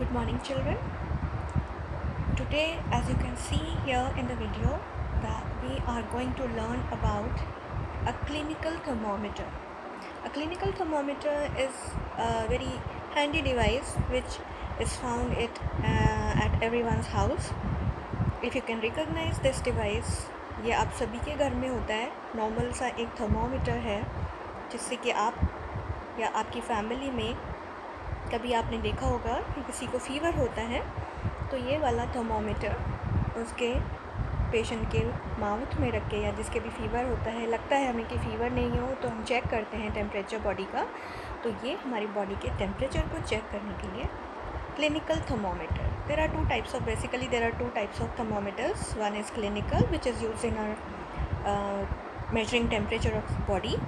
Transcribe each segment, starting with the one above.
Good morning, children. Today, as you can see here in the video, that we are going to learn about a clinical thermometer. A clinical thermometer is a very handy device which is found at everyone's house. If you can recognize this device, ये आप सभी के घर में होता है. Normal सा एक थर्मोमीटर है जिससे कि आप या आपकी फैमिली में कभी आपने देखा होगा कि किसी को फ़ीवर होता है तो ये वाला थर्मोमीटर उसके पेशेंट के माउथ में रख के, या जिसके भी फ़ीवर होता है, लगता है हमें कि फ़ीवर नहीं हो तो हम चेक करते हैं टेम्परेचर बॉडी का, तो ये हमारी बॉडी के टेम्परेचर को चेक करने के लिए clinical thermometer. There are two types of thermometers. One is clinical, which is used in our measuring temperature of body,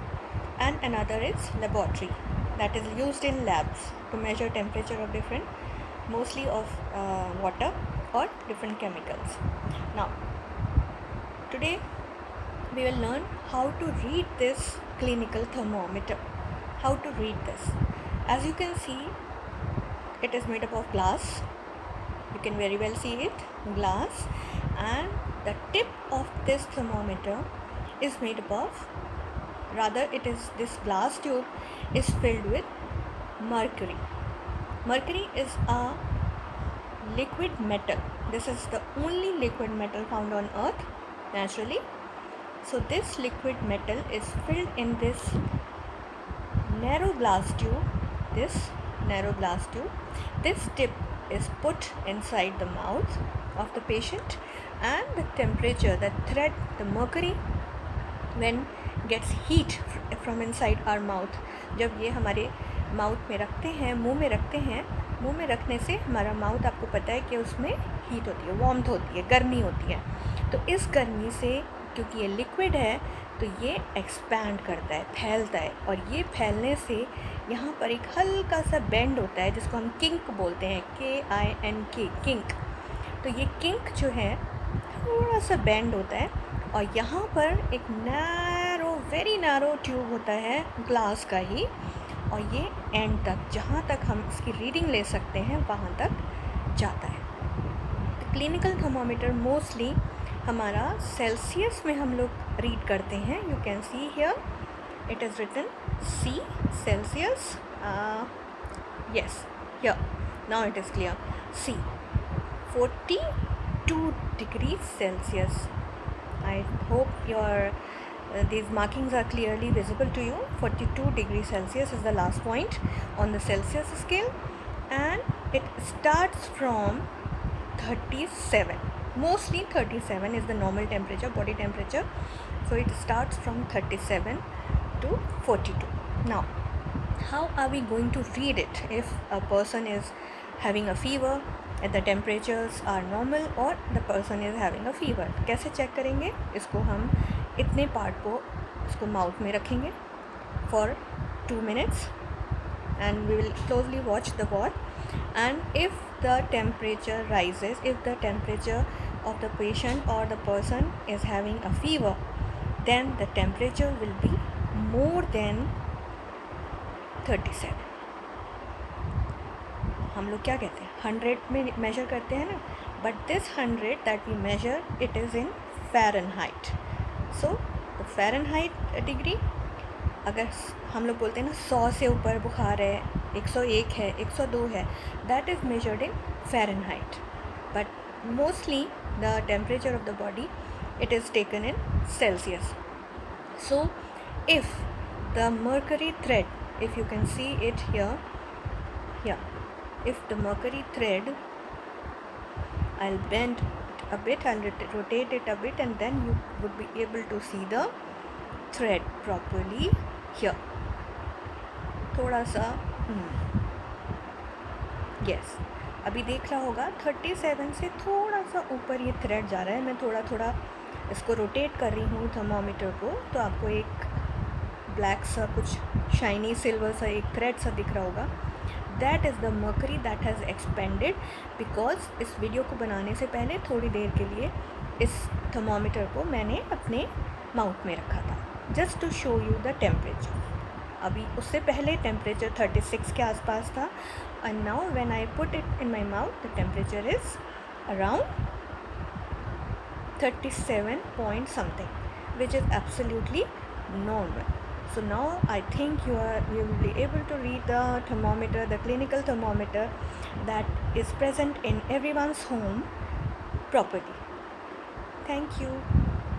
and another is laboratory, that is used in labs to measure temperature of different, mostly of water or different chemicals. Now, today we will learn how to read this clinical thermometer. How to read this? As you can see, it is made up of glass. You can very well see it, glass, and the tip of this thermometer is made up of, this glass tube is filled with mercury. Mercury is a liquid metal. This is the only liquid metal found on earth naturally. So this liquid metal is filled in this narrow glass tube. This tip is put inside the mouth of the patient, and the temperature, the thread, the mercury when gets heat from inside our mouth, जब ये हमारे mouth में रखते हैं, मुंह में रखने से हमारा माउथ, आपको पता है कि उसमें हीट होती है, वार्मथ होती है, गर्मी होती है. तो इस गर्मी से, क्योंकि ये लिक्विड है, तो ये एक्सपैंड करता है, फैलता है, और ये फैलने से यहाँ पर एक हल्का सा बेंड होता है जिसको हम किंक बोलते हैं, KINK, किंक. तो ये किंक जो है थोड़ा सा बेंड होता है, और यहाँ पर एक वेरी नैरो ट्यूब होता है ग्लास का ही, और ये एंड तक, जहाँ तक हम इसकी रीडिंग ले सकते हैं, वहाँ तक जाता है. क्लिनिकल थर्मोमीटर मोस्टली हमारा सेल्सियस में हम लोग रीड करते हैं. You can see here it is written C, Celsius. Yes, here now it is clear. C, 42 degrees Celsius. I hope your these markings are clearly visible to you. 42 degrees Celsius is the last point on the Celsius scale, and it starts from 37. Mostly 37 is the normal temperature, body temperature. So it starts from 37 to 42. Now, how are we going to read it if a person is having a fever, if the temperatures are normal, or the person is having a fever? कैसे check करेंगे इसको? हम इतने part को इसको mouth में रखेंगे for 2 minutes, and we will closely watch the wall, and if the temperature rises, if the temperature of the patient or the person is having a fever, then the temperature will be more than 37. हम लोग क्या कहते हैं, 100 में major करते हैं ना, but this 100 that we measure, it is in Fahrenheit. So the Fahrenheit degree, अगर हम लोग बोलते हैं ना 100 से ऊपर बुखार है, 101 है, 102 है, that is measured in Fahrenheit. But mostly the temperature of the body, it is taken in Celsius. So if the mercury thread, if you can see it here, if the mercury thread, I'll bend it a bit, I'll rotate it a bit, and then you would be able to see the thread properly here. थोड़ा सा yes, अभी देख रहा होगा 37 से थोड़ा सा ऊपर ये थ्रेड जा रहा है. मैं थोड़ा इसको रोटेट कर रही हूँ थर्मोमीटर को, तो आपको एक ब्लैक सा, कुछ शाइनी सिल्वर सा एक थ्रेड सा दिख रहा होगा. That is the mercury that has expanded, because इस वीडियो को बनाने से पहले थोड़ी देर के लिए इस थर्मोमीटर को मैंने अपने माउथ में रखा था, just to show you the temperature. अभी उससे पहले टेम्परेचर 36 के आसपास था, and now when I put it in my mouth the temperature is around 37 point something, which is absolutely normal. So now I think you will be able to read the thermometer, the clinical thermometer that is present in everyone's home properly. Thank you.